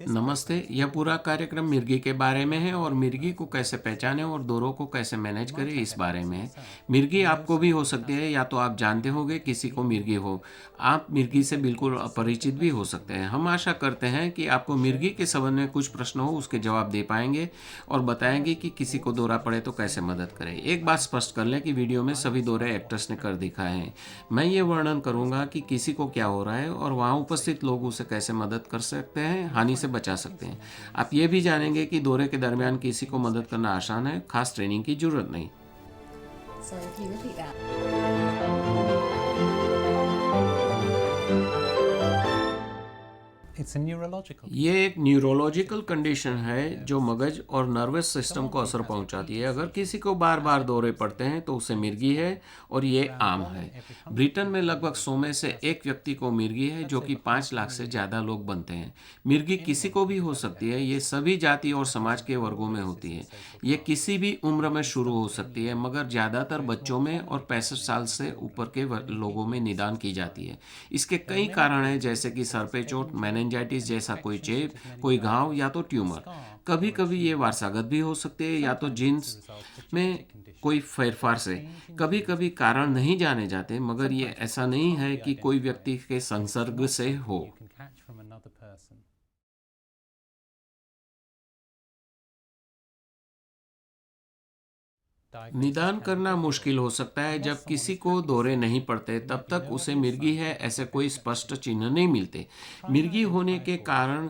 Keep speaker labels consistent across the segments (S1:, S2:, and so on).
S1: नमस्ते। यह पूरा कार्यक्रम मिर्गी के बारे में है और मिर्गी को कैसे पहचानें और दौरों को कैसे मैनेज करें इस बारे में है। मिर्गी आपको भी हो सकती है या तो आप जानते होंगे किसी को मिर्गी हो। आप मिर्गी से बिल्कुल अपरिचित भी हो सकते हैं। हम आशा करते हैं कि आपको मिर्गी के संबंध में कुछ प्रश्न हो उसके जवाब दे पाएंगे और बताएंगे कि किसी को दौरा पड़े तो कैसे मदद करें। एक बात स्पष्ट कर लें कि वीडियो में सभी दौरे एक्टर्स ने कर दिखाए हैं। मैं ये वर्णन करूंगा कि किसी को क्या हो रहा है और वहाँ उपस्थित लोग उसे कैसे मदद कर सकते हैं, हानि से बचा सकते हैं। आप ये भी जानेंगे कि दौरे के दरमियान किसी को मदद करना आसान है, खास ट्रेनिंग की जरूरत नहीं।
S2: Sorry, can you repeat that?
S3: It's a neurological
S1: ये एक न्यूरोलॉजिकल कंडीशन है जो मगज और नर्वस सिस्टम को असर पहुंचाती है। अगर किसी को बार बार दौरे पड़ते हैं तो उसे मिर्गी है और ये आम है। ब्रिटेन में लगभग 100 में से एक व्यक्ति को मिर्गी है, जो कि 5 लाख से ज़्यादा लोग बनते हैं। मिर्गी किसी को भी हो सकती है। ये सभी जाति और समाज के वर्गों में होती है। ये किसी भी उम्र में शुरू हो सकती है, मगर ज़्यादातर बच्चों में और 65 साल से ऊपर के लोगों में निदान की जाती है। इसके कई कारण हैं, जैसे कि सर पे चोट, मेनिंजाइटिस जैसा कोई चेप, कोई घाव या तो ट्यूमर। कभी कभी ये वारसागत भी हो सकते हैं या तो जीन्स में कोई फेरफार से। कभी कभी कारण नहीं जाने जाते, मगर ये ऐसा नहीं है कि कोई व्यक्ति के संसर्ग से हो।
S3: you can catch from another person.
S1: निदान करना मुश्किल हो सकता है। जब किसी को दौरे नहीं पड़ते तब तक उसे मिर्गी है ऐसे कोई स्पष्ट चिन्ह नहीं मिलते। मिर्गी होने के कारण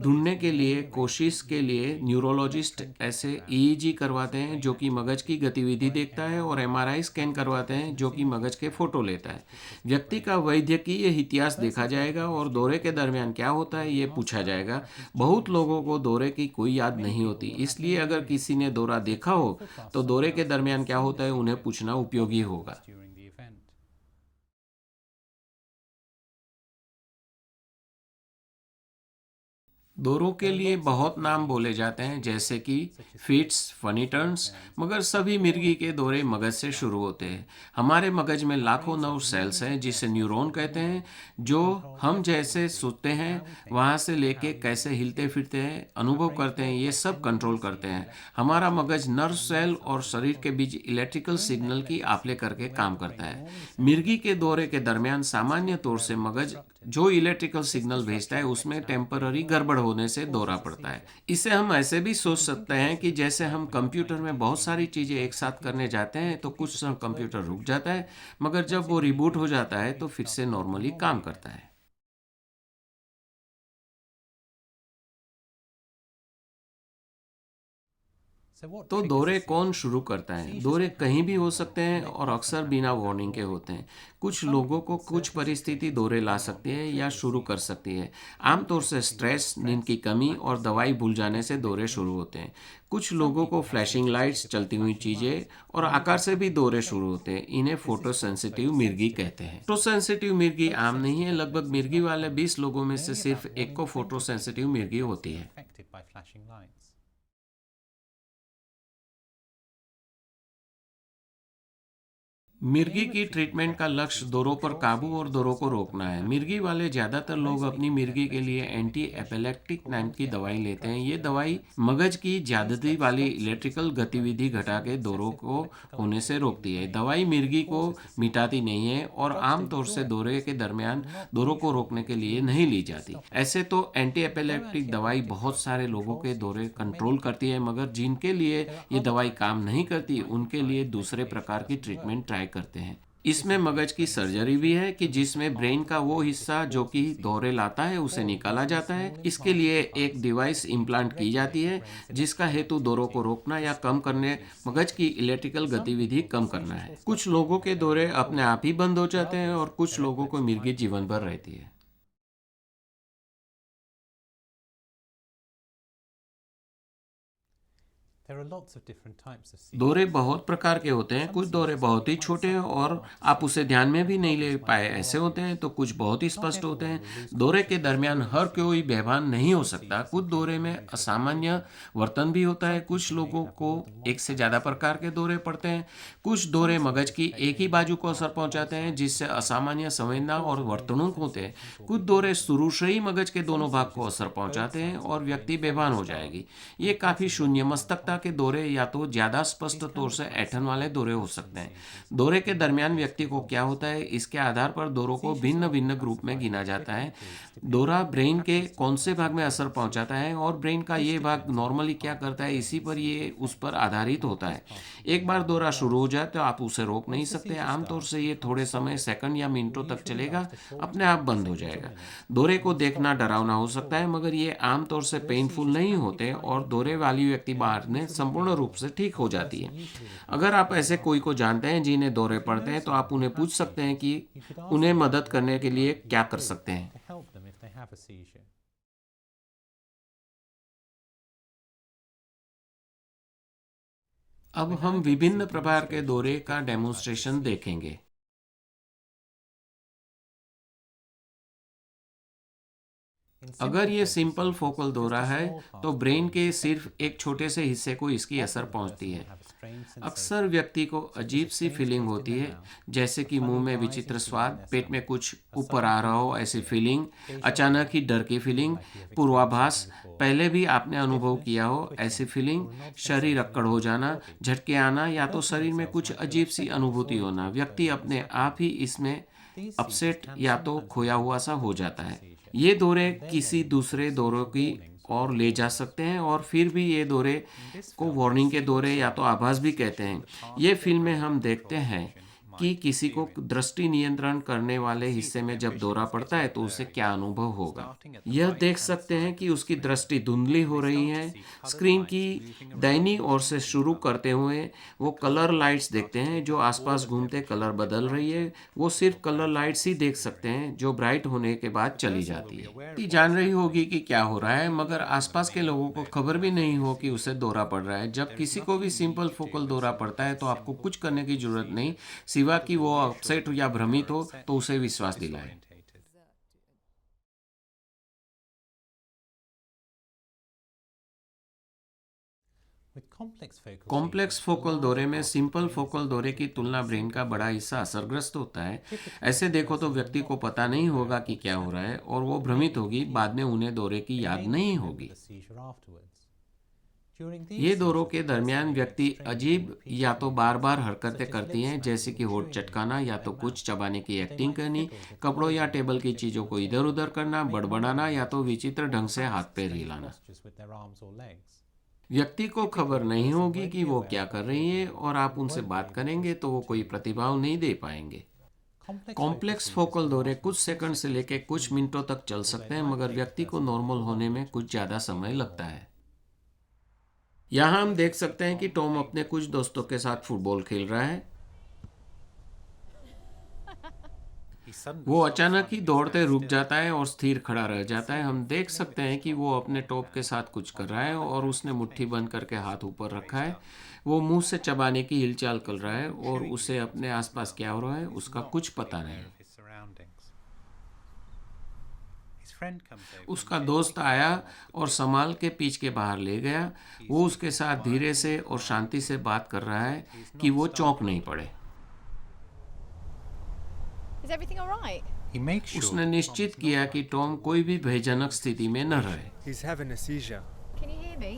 S1: ढूंढने के लिए कोशिश के लिए न्यूरोलॉजिस्ट ऐसे ईईजी करवाते हैं जो कि मगज की गतिविधि देखता है, और एमआरआई स्कैन करवाते हैं जो कि मगज के फोटो लेता है। व्यक्ति का वैद्यकीय इतिहास देखा जाएगा और दौरे के दरमियान क्या होता है ये पूछा जाएगा। बहुत लोगों को दौरे की कोई याद नहीं होती, इसलिए अगर किसी ने दौरा देखा हो तो दौरे के दरमियान क्या होता है उन्हें पूछना उपयोगी होगा।
S3: During the event.
S1: दौरों के लिए बहुत नाम बोले जाते हैं, जैसे कि फिट्स, फनी टर्न्स, मगर सभी मिर्गी के दौरे मगज से शुरू होते हैं। हमारे मगज में लाखों नर्व सेल्स हैं जिसे न्यूरॉन कहते हैं, जो हम जैसे सोते हैं वहाँ से लेके कैसे हिलते फिरते हैं, अनुभव करते हैं, ये सब कंट्रोल करते हैं। हमारा मगज नर्व सेल और शरीर के बीच इलेक्ट्रिकल सिग्नल की आपले करके काम करता है। मिर्गी के दौरे के दरमियान सामान्य तौर से मगज जो इलेक्ट्रिकल सिग्नल भेजता है उसमें टेम्पररी गड़बड़ होने से दौरा पड़ता है। इसे हम ऐसे भी सोच सकते हैं कि जैसे हम कंप्यूटर में बहुत सारी चीज़ें एक साथ करने जाते हैं तो कुछ समय कंप्यूटर रुक जाता है, मगर जब वो रिबूट हो जाता है तो फिर से नॉर्मली काम करता है।
S3: So what
S1: तो
S3: triggers a
S1: दौरे कौन
S3: seizure?
S1: शुरू करता है? दौरे कहीं भी हो सकते हैं और अक्सर बिना वार्निंग के होते हैं। कुछ लोगों को कुछ परिस्थिति दौरे ला सकती है या शुरू कर सकती है। आमतौर से स्ट्रेस, नींद की कमी और दवाई भूल जाने से दौरे शुरू होते हैं। कुछ लोगों को फ्लैशिंग लाइट्स, चलती हुई चीज़ें और आकार से भी दौरे शुरू होते हैं। इन्हें फोटो सेंसिटिव मिर्गी कहते हैं। फोटो सेंसिटिव मिर्गी आम नहीं है। लगभग मिर्गी वाले 20 लोगों में से सिर्फ एक को फोटो सेंसिटिव मिर्गी होती है।
S3: Affected by flashing lights.
S1: मिर्गी की ट्रीटमेंट का लक्ष्य दौरों पर काबू और दौरों को रोकना है। मिर्गी वाले ज़्यादातर लोग अपनी मिर्गी के लिए एंटी एपिलेप्टिक नाम की दवाई लेते हैं। ये दवाई मगज की ज्यादती वाली इलेक्ट्रिकल गतिविधि घटा के दौरों को होने से रोकती है। दवाई मिर्गी को मिटाती नहीं है और आमतौर से दौरे के दरमियान दौरों को रोकने के लिए नहीं ली जाती। ऐसे तो एंटी एपिलेप्टिक दवाई बहुत सारे लोगों के दौरे कंट्रोल करती है, मगर जिनके लिए ये दवाई काम नहीं करती उनके लिए दूसरे प्रकार की ट्रीटमेंट ट्राई करते हैं। इसमें मगज की सर्जरी भी है कि जिसमें ब्रेन का वो हिस्सा जो कि दौरे लाता है उसे निकाला जाता है। इसके लिए एक डिवाइस इम्प्लांट की जाती है जिसका हेतु दौरों को रोकना या कम करने, मगज की इलेक्ट्रिकल गतिविधि कम करना है। कुछ लोगों के दौरे अपने आप ही बंद हो जाते हैं और कुछ लोगों को मिर्गी जीवन भर रहती है।
S3: There are lots of different types of seizures.
S1: दौरे बहुत प्रकार के होते हैं। कुछ दौरे बहुत ही छोटे हैं और आप उसे ध्यान में भी नहीं ले पाए ऐसे होते हैं, तो कुछ बहुत ही स्पष्ट होते हैं। दौरे के दरमियान हर कोई बेभान नहीं हो सकता। कुछ दौरे में असामान्य वर्तन भी होता है। कुछ लोगों को एक से ज़्यादा प्रकार के दौरे पड़ते हैं। कुछ दौरे मगज की एक ही बाजू को असर पहुंचाते हैं, जिससे असामान्य संवेदना और वर्तणुक होते हैं। कुछ दौरे शुरू से ही मगज के दोनों भाग को असर पहुंचाते हैं और व्यक्ति बेभान हो जाएगी। ये काफ़ी शून्य मस्तकता के दौरे या तो ज़्यादा स्पष्ट तौर से ऐंठन वाले दौरे हो सकते हैं। दौरे के दरमियान व्यक्ति को क्या होता है, इसके आधार पर दौरों को भिन्न भिन्न ग्रुप में गिना जाता है। दौरा ब्रेन के कौन से भाग में असर पहुंचाता है और ब्रेन का ये भाग नॉर्मली क्या करता है, इसी पर ये उस पर आधारित होता है। एक बार दौरा शुरू हो जाए तो आप उसे रोक नहीं सकते। आमतौर से ये थोड़े समय, सेकंड या मिनटों तक चलेगा, अपने आप बंद हो जाएगा। दौरे को देखना डरावना हो सकता है, मगर ये आमतौर से पेनफुल नहीं होते और दौरे वाली व्यक्ति बाद में संपूर्ण रूप से ठीक हो जाती है। अगर आप ऐसे कोई को जानते हैं जिन्हें दौरे पड़ते हैं, तो आप उन्हें पूछ सकते हैं कि उन्हें मदद करने के लिए क्या कर सकते हैं।
S3: To help them if they have a seizure.
S1: अब हम विभिन्न प्रकार के दौरे का डेमोन्स्ट्रेशन देखेंगे। अगर ये सिंपल फोकल दौरा है तो ब्रेन के सिर्फ एक छोटे से हिस्से को इसकी असर पहुंचती है। अक्सर व्यक्ति को अजीब सी फीलिंग होती है, जैसे कि मुंह में विचित्र स्वाद, पेट में कुछ ऊपर आ रहा हो ऐसी फीलिंग, अचानक ही डर की फीलिंग, पूर्वाभास, पहले भी आपने अनुभव किया हो ऐसी फीलिंग, शरीर अक्कड़ हो जाना, झटके आना या तो शरीर में कुछ अजीब सी अनुभूति होना। व्यक्ति अपने आप ही इसमें अपसेट या तो खोया हुआ सा हो जाता है। ये दौरे किसी दूसरे दौरों की और ले जा सकते हैं और फिर भी ये दौरे को वार्निंग के दौरे या तो आभास भी कहते हैं। ये फिल्म में हम देखते हैं कि किसी को दृष्टि नियंत्रण करने वाले हिस्से में जब दौरा पड़ता है तो उसे क्या अनुभव होगा। यह देख सकते हैं कि उसकी दृष्टि धुंधली हो रही है। स्क्रीन की दाहिनी ओर से शुरू करते हुए वो कलर लाइट्स देखते हैं जो आसपास घूमते कलर बदल रही है। वो सिर्फ कलर लाइट्स ही देख सकते हैं जो ब्राइट होने के बाद चली जाती है। व्यक्ति जान रही होगी कि क्या हो रहा है, मगर आसपास के लोगों को खबर भी नहीं हो कि उसे दौरा पड़ रहा है। जब किसी को भी सिंपल फोकल दौरा पड़ता है तो आपको कुछ करने की जरूरत नहीं, सिवा कि वो अपसेट या भ्रमित हो तो उसे विश्वास दिलाएं।
S3: With complex focal
S1: complex
S3: seizures,
S1: focal दौरे में सिंपल फोकल दौरे की तुलना ब्रेन का बड़ा हिस्सा असरग्रस्त होता है। ऐसे देखो तो व्यक्ति को पता नहीं होगा कि क्या हो रहा है और वो भ्रमित होगी। बाद में उन्हें दौरे की याद नहीं होगी।
S3: the seizure afterwards. During
S1: ये
S3: these
S1: दौरों
S3: seizures,
S1: के
S3: the
S1: दरमियान
S3: person
S1: व्यक्ति
S3: is trained to
S1: अजीब
S3: repeat
S1: या तो बार बार हरकतें
S3: such as
S1: करती
S3: lip
S1: हैं,
S3: smacking,
S1: जैसे कि होठ
S3: chewing,
S1: चटकाना या तो
S3: their
S1: कुछ
S3: mouth.
S1: चबाने की
S3: They
S1: एक्टिंग
S3: might
S1: करनी,
S3: fiddle with the
S1: कपड़ों या
S3: clothing,
S1: टेबल की
S3: fixing
S1: चीज़ों को
S3: the
S1: इधर उधर
S3: table,
S1: करना,
S3: make
S1: बड़बड़ाना या तो
S3: noises,
S1: विचित्र ढंग से
S3: perhaps
S1: हाथ पैर
S3: strange
S1: हिलाना।
S3: postures with their arms or legs.
S1: व्यक्ति को खबर नहीं होगी कि वो क्या कर रही है और आप उनसे बात करेंगे तो वो कोई प्रतिभाव नहीं दे पाएंगे। कॉम्प्लेक्स फोकल दौरे कुछ सेकंड से लेकर कुछ मिनटों तक चल सकते हैं, मगर व्यक्ति को नॉर्मल होने में कुछ ज़्यादा समय लगता है। यहाँ हम देख सकते हैं कि टॉम अपने कुछ दोस्तों के साथ फुटबॉल खेल रहा है। वो अचानक ही दौड़ते रुक जाता है और स्थिर खड़ा रह जाता है। हम देख सकते हैं कि वो अपने टॉप के साथ कुछ कर रहा है और उसने मुट्ठी बंद करके हाथ ऊपर रखा है। वो मुंह से चबाने की हिलचाल कर रहा है और उसे अपने आसपास क्या हो रहा है उसका कुछ पता नहीं। उसका दोस्त आया और संभाल के पीछ के बाहर ले गया। वो उसके साथ धीरे से और शांति से बात कर रहा है कि वो चौंक नहीं पड़े।
S2: Is everything all right?
S3: He makes sure
S1: उसने निश्चित किया कि टॉम कोई भी भयजनक स्थिति में न रहे।
S4: He's having a seizure.
S2: Can you hear me?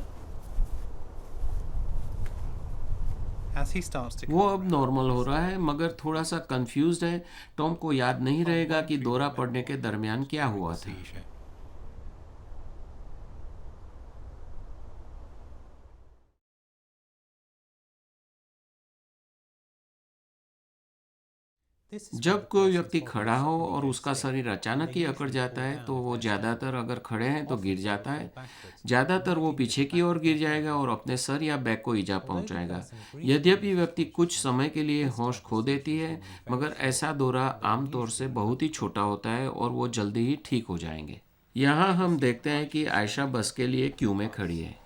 S3: as he starts to
S1: वो अब नॉर्मल हो रहा है, मगर थोड़ा सा कंफ्यूज्ड है। टॉम को याद नहीं रहेगा कि दौरा पड़ने के दरमियान क्या हुआ था।
S3: seizure. This is
S1: जब
S3: when
S1: कोई
S3: the
S1: व्यक्ति
S3: person's
S1: खड़ा हो
S3: body
S1: और
S3: gets
S1: उसका
S3: sick,
S1: शरीर अचानक
S3: they
S1: ही
S3: usually
S1: अकड़ जाता
S3: fall
S1: है
S3: down
S1: तो वो
S3: if they're
S1: ज़्यादातर अगर खड़े हैं तो
S3: Often
S1: गिर
S3: they
S1: जाता
S3: fall
S1: है।
S3: backwards.
S1: ज़्यादातर वो
S3: Might
S1: पीछे
S3: even
S1: की ओर गिर
S3: backwards.
S1: जाएगा और अपने सर या बैक को ईजा
S3: Although the
S1: पहुंचाएगा।
S3: person breathes
S1: यद्यपि
S3: with
S1: व्यक्ति
S3: difficulty,
S1: कुछ समय के लिए
S3: this
S1: होश
S3: type
S1: खो
S3: of
S1: देती
S3: seizure
S1: है,
S3: is very
S1: मगर
S3: fatal.
S1: ऐसा दौरा
S3: They
S1: आमतौर से
S3: usually
S1: बहुत ही छोटा होता है और वो जल्दी ही ठीक हो जाएंगे। यहाँ हम देखते हैं कि आयशा बस के लिए क्यू में खड़ी है।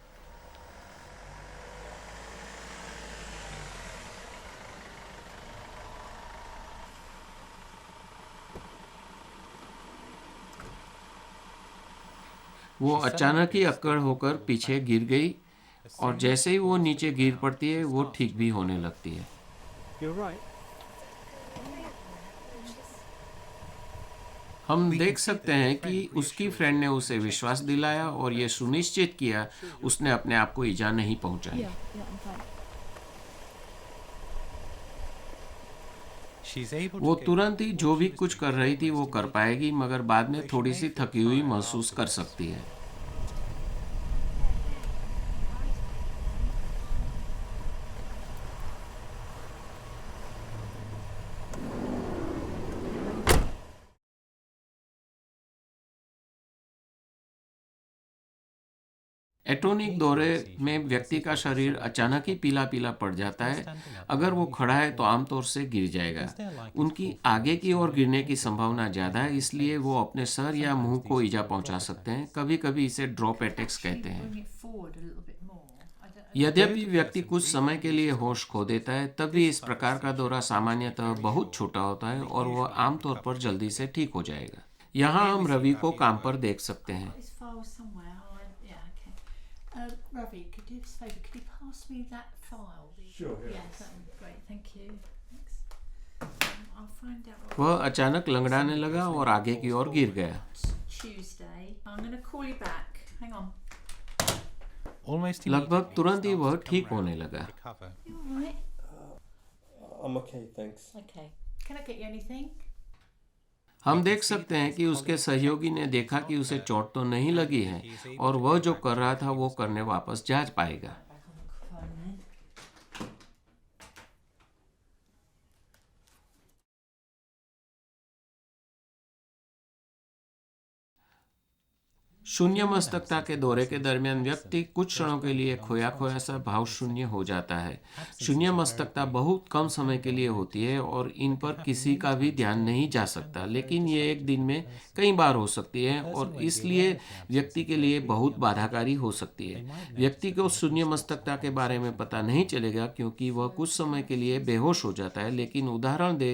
S1: वो अचानक ही अक्कड़ होकर पीछे गिर गई और जैसे ही वो नीचे गिर पड़ती है वो ठीक भी होने लगती है।
S4: You're right.
S1: हम देख सकते हैं कि उसकी फ्रेंड ने उसे विश्वास दिलाया और ये सुनिश्चित किया उसने अपने आप को ईजा नहीं पहुंचाई।
S2: I'm fine.
S3: She's able
S1: वो
S3: to get
S1: तुरंत ही जो भी कुछ कर रही थी वो कर पाएगी, मगर बाद में थोड़ी सी थकी हुई महसूस कर सकती है। एटोनिक दौरे में व्यक्ति का शरीर अचानक ही पीला पीला पड़ जाता है। अगर वो खड़ा है तो आमतौर से गिर जाएगा। उनकी आगे की ओर गिरने की संभावना ज़्यादा है, इसलिए वो अपने सर या मुंह को ईजा पहुंचा सकते हैं। कभी कभी इसे ड्रॉप अटैक्स कहते हैं।
S5: Bring it forward a little bit more. I don't,
S1: यद्यपि व्यक्ति कुछ समय के लिए होश खो देता है, तब भी इस प्रकार का दौरा सामान्यतः बहुत छोटा होता है और वह आमतौर पर जल्दी से ठीक हो जाएगा। यहाँ हम रवि को काम पर देख सकते हैं।
S5: This file somewhere. Yeah, okay. Ravi, could you do us a favour? Could you pass me that file?
S4: Sure, yeah.
S5: Yes, that would be great. Thank you. Thanks. I'll find out what
S1: वह अचानक लंगड़ाने लगा और आगे की ओर गिर गया।
S5: Tuesday. I'm going to call you back. Hang on.
S3: almost
S1: लगभग
S3: immediately
S1: तुरंत ही
S3: starts
S1: वह
S3: to come
S1: ठीक
S3: round
S1: होने
S3: and
S1: लगा।
S3: recover.
S5: You all right?
S4: I'm okay, thanks.
S5: Okay. Can I get you anything?
S1: हम देख सकते हैं कि उसके सहयोगी ने देखा कि उसे चोट तो नहीं लगी है और वह जो कर रहा था वो करने वापस जा पाएगा।
S5: Back on the phone then.
S1: शून्य मस्तकता के दौरे के दरमियान व्यक्ति कुछ क्षणों के लिए खोया खोया सा भाव शून्य हो जाता है। शून्य मस्तकता बहुत कम समय के लिए होती है और इन पर किसी का भी ध्यान नहीं जा सकता, लेकिन ये एक दिन में कई बार हो सकती है और इसलिए व्यक्ति के लिए बहुत बाधाकारी हो सकती है। व्यक्ति को शून्य मस्तकता के बारे में पता नहीं चलेगा क्योंकि वह कुछ समय के लिए बेहोश हो जाता है, लेकिन उदाहरण दे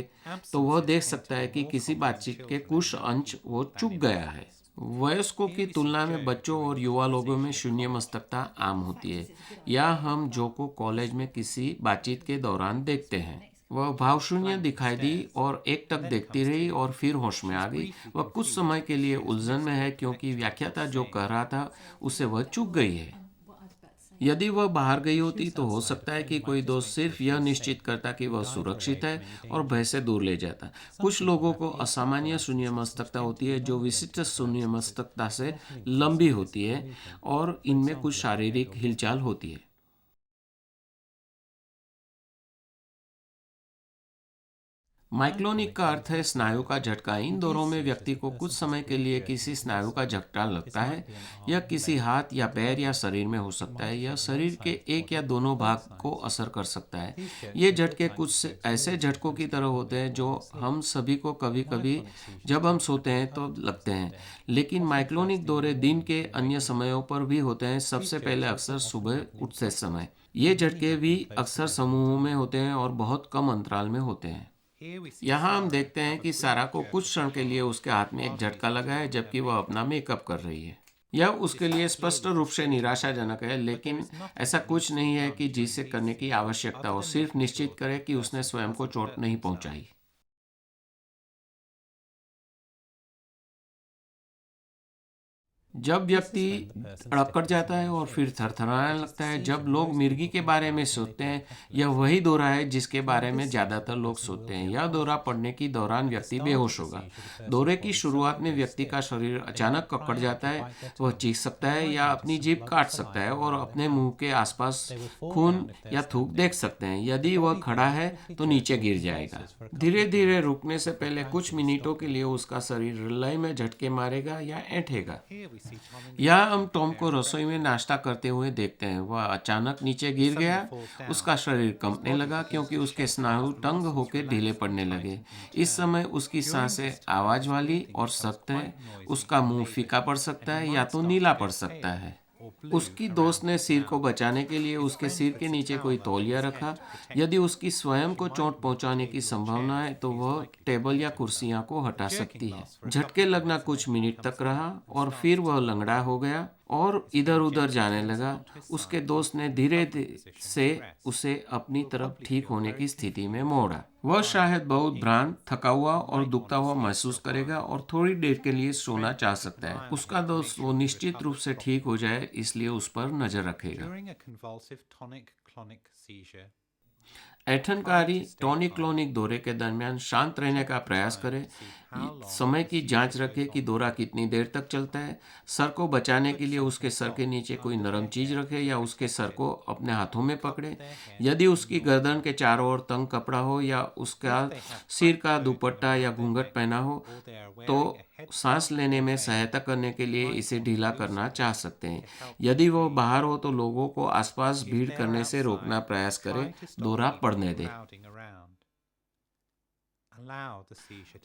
S1: तो वह देख सकता है कि किसी बातचीत के कुछ अंश वो चूक गया है। वयस्कों की तुलना में बच्चों और युवा लोगों में शून्य मस्तकता आम होती है, या हम जो को कॉलेज में किसी बातचीत के दौरान देखते हैं। वह भावशून्य दिखाई दी और एकटक देखती रही और फिर होश में आ गई। वह कुछ समय के लिए उलझन में है क्योंकि व्याख्याता जो कह रहा था उसे वह चूक गई है। यदि वह बाहर गई होती तो हो सकता है कि कोई दोस्त सिर्फ यह निश्चित करता कि वह सुरक्षित है और भय से दूर ले जाता। कुछ लोगों को असामान्य शून्य मस्तकता होती है जो विशिष्ट शून्य मस्तकता से लंबी होती है और इनमें कुछ शारीरिक हिलचाल होती है। माइक्लोनिक का अर्थ है स्नायु का झटका। इन दौरों में व्यक्ति को कुछ समय के लिए किसी स्नायु का झटका लगता है। यह किसी हाथ या पैर या शरीर में हो सकता है। यह शरीर के एक या दोनों भाग को असर कर सकता है। ये झटके कुछ ऐसे झटकों की तरह होते हैं जो हम सभी को कभी कभी जब हम सोते हैं तो लगते हैं, लेकिन माइक्लोनिक दौरे दिन के अन्य समयों पर भी होते हैं। सबसे पहले अक्सर सुबह उठते समय। ये झटके भी अक्सर समूहों में होते हैं और बहुत कम अंतराल में होते हैं। यहाँ हम देखते हैं कि सारा को कुछ क्षण के लिए उसके हाथ में एक झटका लगा है जबकि वह अपना मेकअप कर रही है। यह उसके लिए स्पष्ट रूप से निराशाजनक है, लेकिन ऐसा कुछ नहीं है कि जिसे करने की आवश्यकता हो। सिर्फ निश्चित करें कि उसने स्वयं को चोट नहीं पहुंचाई। जब व्यक्ति अड़कड़ जाता है और फिर थरथराने लगता है, जब लोग मिर्गी के बारे में सोचते हैं, यह वही दौरा है जिसके बारे में ज़्यादातर लोग सोचते हैं। यह दौरा पड़ने के दौरान व्यक्ति बेहोश होगा। दौरे की शुरुआत में व्यक्ति का शरीर अचानक अकड़ जाता है। वह चीख सकता है या अपनी जीभ काट सकता है और अपने मुंह के आसपास खून या थूक देख सकते हैं। यदि वह खड़ा है तो नीचे गिर जाएगा। धीरे धीरे रुकने से पहले कुछ मिनटों के लिए उसका शरीर लय में झटके मारेगा या ऐंठेगा। यहाँ हम टॉम को रसोई में नाश्ता करते हुए देखते हैं। वह अचानक नीचे गिर गया। उसका शरीर कंपने लगा क्योंकि उसके स्नायु तंग होकर ढीले पड़ने लगे। इस समय उसकी सांसें आवाज वाली और सख्त है। उसका मुंह फीका पड़ सकता है या तो नीला पड़ सकता है।
S3: or blue
S1: उसकी दोस्त
S3: around
S1: ने
S3: his
S1: सिर को
S3: mouth.
S1: बचाने के लिए उसके सिर के नीचे कोई तौलिया रखा। यदि उसकी स्वयं को चोट पहुंचाने की संभावना है तो वह टेबल या कुर्सियां को हटा सकती है। झटके लगना कुछ मिनट तक रहा और फिर वह लंगड़ा हो गया और इधर उधर जाने लगा। उसके दोस्त ने धीरे धीरे से उसे अपनी तरफ ठीक होने की स्थिति में मोड़ा। वह शायद बहुत भ्रांत, थका हुआ और दुखता हुआ महसूस करेगा और थोड़ी देर के लिए सोना चाह सकता है। उसका दोस्त वो निश्चित रूप से ठीक हो जाए इसलिए उस पर नजर रखेगा।
S3: During a convulsive tonic-clonic seizure,
S1: ऐंठनकारी टॉनिक क्लोनिक दौरे के दरमियान शांत रहने का प्रयास करें। समय की जांच रखें कि दौरा कितनी देर तक चलता है। सर को बचाने के लिए उसके सर के नीचे कोई नरम चीज रखें या उसके सर को अपने हाथों में पकड़ें। यदि उसकी गर्दन के चारों ओर तंग कपड़ा हो या उसका सिर का दुपट्टा या घूंघट पहना हो तो सांस लेने में सहायता करने के लिए इसे ढीला करना चाह सकते हैं। यदि वो बाहर हो तो लोगों को आसपास भीड़ करने से रोकना प्रयास करें, दौरा पड़ने दें।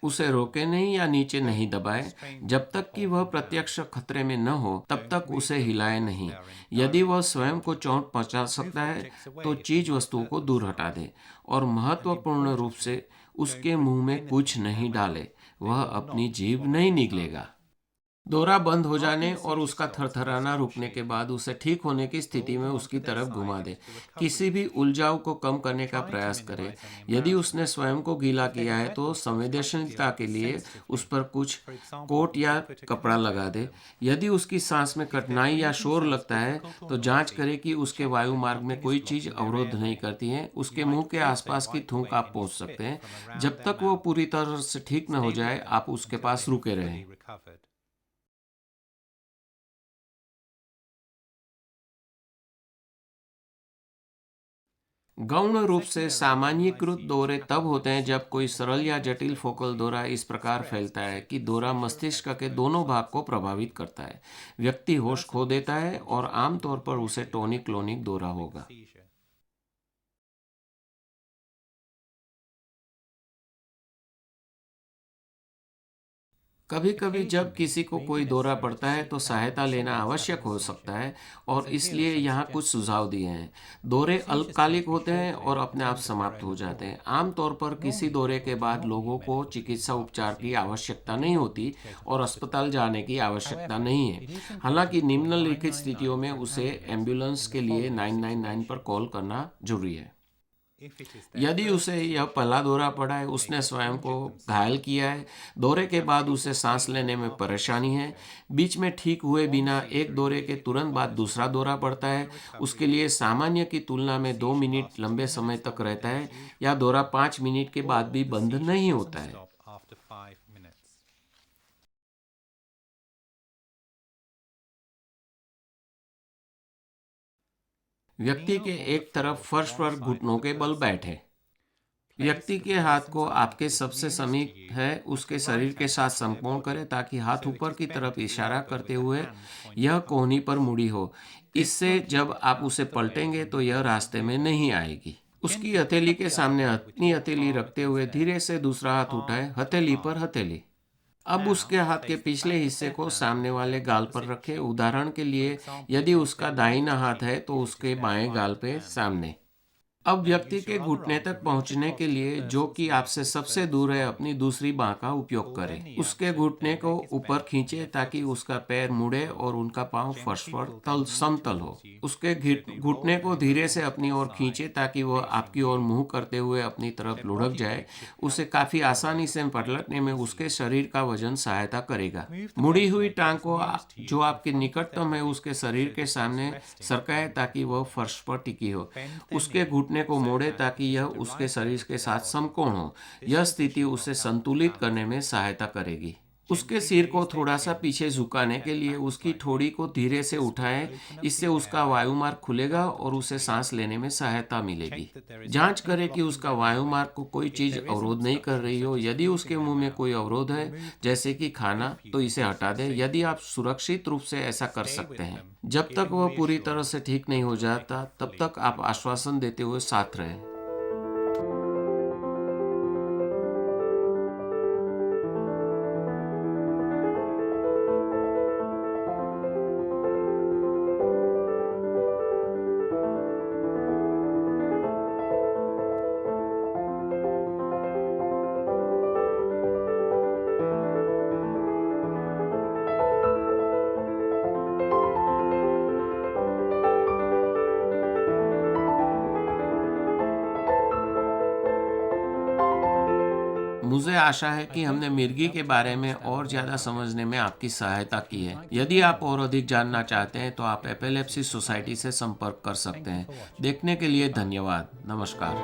S1: उसे रोके नहीं या नीचे नहीं दबाएं। जब तक कि वह प्रत्यक्ष खतरे में न हो तब तक उसे हिलाए नहीं। यदि वह स्वयं को चोट पहुंचा सकता है तो चीज वस्तुओं को दूर हटा दे और महत्वपूर्ण रूप से उसके मुंह में कुछ नहीं डाले। वह अपनी जीभ नहीं निगलेगा। दौरा बंद हो जाने और उसका थरथराना रुकने के बाद उसे ठीक होने की स्थिति में उसकी तरफ घुमा दे। किसी भी उलझाव को कम करने का प्रयास करें। यदि उसने स्वयं को गीला किया है तो संवेदनशीलता के लिए उस पर कुछ कोट या कपड़ा लगा दे। यदि उसकी सांस में कठिनाई या शोर लगता है तो जांच करें कि उसके वायु मार्ग में कोई चीज अवरोध नहीं करती है। उसके मुंह के आसपास की थूक आप पहुंच सकते हैं। जब तक वो पूरी तरह से ठीक न हो जाए आप उसके पास रुके रहें। गौण रूप से सामान्यीकृत दौरे तब होते हैं जब कोई सरल या जटिल फोकल दौरा इस प्रकार फैलता है कि दौरा मस्तिष्क के दोनों भाग को प्रभावित करता है। व्यक्ति होश खो देता है और आमतौर पर उसे टॉनिक क्लोनिक दौरा होगा। कभी कभी जब किसी को कोई दौरा पड़ता है तो सहायता लेना आवश्यक हो सकता है और इसलिए यहाँ कुछ सुझाव दिए हैं। दौरे अल्पकालिक होते हैं और अपने आप समाप्त हो जाते हैं। आमतौर पर किसी दौरे के बाद लोगों को चिकित्सा उपचार की आवश्यकता नहीं होती और अस्पताल जाने की आवश्यकता नहीं है। हालांकि निम्नलिखित स्थितियों में उसे एम्बुलेंस के लिए 999 पर कॉल करना जरूरी है। यदि उसे यह पहला दौरा पड़ा है, उसने स्वयं को घायल किया है, दौरे के बाद उसे सांस लेने में परेशानी है, बीच में ठीक हुए बिना एक दौरे के तुरंत बाद दूसरा दौरा पड़ता है, उसके लिए सामान्य की तुलना में 2 मिनट लंबे समय तक रहता है या दौरा 5 मिनट के बाद भी बंद नहीं होता है। व्यक्ति के एक तरफ फर्श पर घुटनों के बल बैठे। व्यक्ति के हाथ को आपके सबसे समीप है उसके शरीर के साथ समकोण करें ताकि हाथ ऊपर की तरफ इशारा करते हुए यह कोहनी पर मुड़ी हो। इससे जब आप उसे पलटेंगे तो यह रास्ते में नहीं आएगी। उसकी हथेली के सामने अपनी हथेली रखते हुए धीरे से दूसरा हाथ उठाए, हथेली पर हथेली। अब उसके हाथ के पिछले हिस्से को सामने वाले गाल पर रखें। उदाहरण के लिए यदि उसका दाहिना हाथ है तो उसके बाएं गाल पे सामने। अब व्यक्ति के घुटने तक पहुंचने के लिए, जो कि आपसे सबसे दूर है, अपनी दूसरी बाह का उपयोग करें। उसके घुटने को ऊपर खींचे ताकि उसका पैर मुड़े और उनका पांव फर्श पर समतल हो। उसके घुटने को धीरे से अपनी ओर खींचे ताकि वह आपकी ओर मुंह करते हुए अपनी तरफ लुढ़क जाए। उसे काफी आसानी से पलटने में उसके शरीर का वजन सहायता करेगा। मुड़ी हुई टांग को जो आपके निकटतम है उसके शरीर के सामने सरकाए ताकि वह फर्श पर टिकी हो। उसके घुटने को मोड़े ताकि यह उसके शरीर के साथ समकोण हो। यह स्थिति उसे संतुलित करने में सहायता करेगी। उसके सिर को थोड़ा सा पीछे झुकाने के लिए उसकी ठोड़ी को धीरे से उठाएं। इससे उसका वायुमार्ग खुलेगा और उसे सांस लेने में सहायता मिलेगी। जांच करें कि उसका वायुमार्ग को कोई चीज अवरोध नहीं कर रही हो। यदि उसके मुंह में कोई अवरोध है जैसे कि खाना तो इसे हटा दें। यदि आप सुरक्षित रूप से ऐसा कर सकते हैं, जब तक वह पूरी तरह से ठीक नहीं हो जाता तब तक आप आश्वासन देते हुए साथ रहें। मुझे आशा है कि हमने मिर्गी के बारे में और ज़्यादा समझने में आपकी सहायता की है। यदि आप और अधिक जानना चाहते हैं तो आप एपिलेप्सी सोसाइटी से संपर्क कर सकते हैं। देखने के लिए धन्यवाद। नमस्कार।